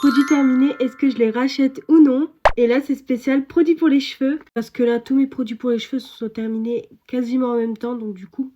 Produit terminé, est-ce que je les rachète ou non? Et là c'est spécial produit pour les cheveux. Parce que là tous mes produits pour les cheveux sont terminés quasiment en même temps. Donc du coup,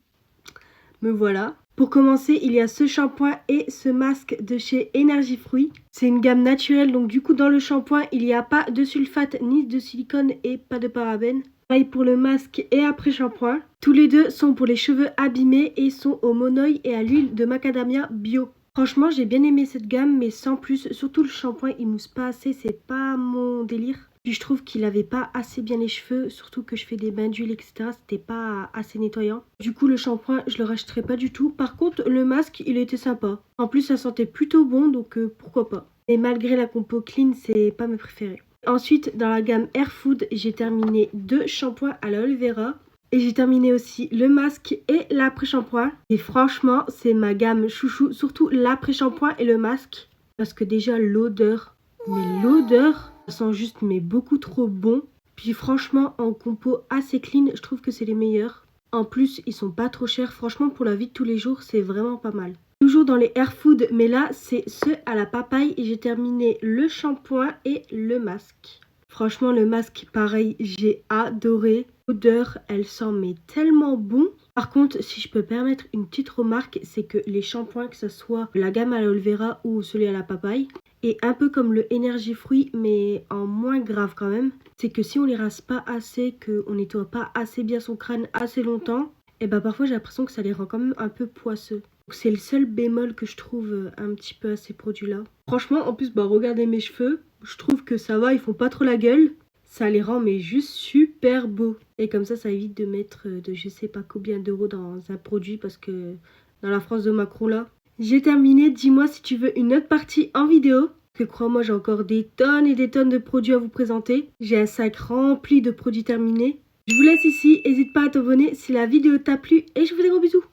me voilà. Pour commencer, il y a ce shampoing et ce masque de chez Energy Fruit. C'est une gamme naturelle, donc du coup dans le shampoing, il n'y a pas de sulfate ni de silicone et pas de parabènes. Pareil pour le masque et après shampoing. Tous les deux sont pour les cheveux abîmés et sont au monoï et à l'huile de macadamia bio. Franchement, j'ai bien aimé cette gamme, mais sans plus. Surtout le shampoing, il mousse pas assez, c'est pas mon délire. Puis je trouve qu'il avait pas assez bien les cheveux, surtout que je fais des bains d'huile, etc. C'était pas assez nettoyant. Du coup, le shampoing, je le rachèterai pas du tout. Par contre, le masque, il était sympa. En plus, ça sentait plutôt bon, donc pourquoi pas. Et malgré la compo clean, c'est pas mes préférés. Ensuite, dans la gamme Air Food, j'ai terminé 2 shampoings à l'aloe vera. Et j'ai terminé aussi le masque et l'après-shampoing. Et franchement, c'est ma gamme chouchou, surtout l'après-shampoing et le masque. Parce que déjà, l'odeur, mais l'odeur, ça sent juste mais beaucoup trop bon. Puis franchement, en compo assez clean, je trouve que c'est les meilleurs. En plus, ils sont pas trop chers. Franchement, pour la vie de tous les jours, c'est vraiment pas mal. Toujours dans les Air Food, mais là, c'est ceux à la papaye. Et j'ai terminé le shampoing et le masque. Franchement, le masque, pareil, j'ai adoré. L'odeur, elle sent mais tellement bon. Par contre, si je peux permettre une petite remarque, c'est que les shampoings, que ce soit la gamme à l'aloe vera ou celui à la papaye, et un peu comme le Energy Fruit, mais en moins grave quand même, c'est que si on les rase pas assez, qu'on nettoie pas assez bien son crâne assez longtemps, et bah parfois j'ai l'impression que ça les rend quand même un peu poisseux. Donc c'est le seul bémol que je trouve un petit peu à ces produits-là. Franchement, en plus, bah regardez mes cheveux, je trouve que ça va, ils font pas trop la gueule. Ça les rend mais juste super beaux. Et comme ça évite de mettre de je sais pas combien d'euros dans un produit parce que dans la France de Macron là. J'ai terminé, dis-moi si tu veux une autre partie en vidéo. Que crois-moi, j'ai encore des tonnes et des tonnes de produits à vous présenter. J'ai un sac rempli de produits terminés. Je vous laisse ici, n'hésite pas à t'abonner si la vidéo t'a plu et je vous fais des gros bisous.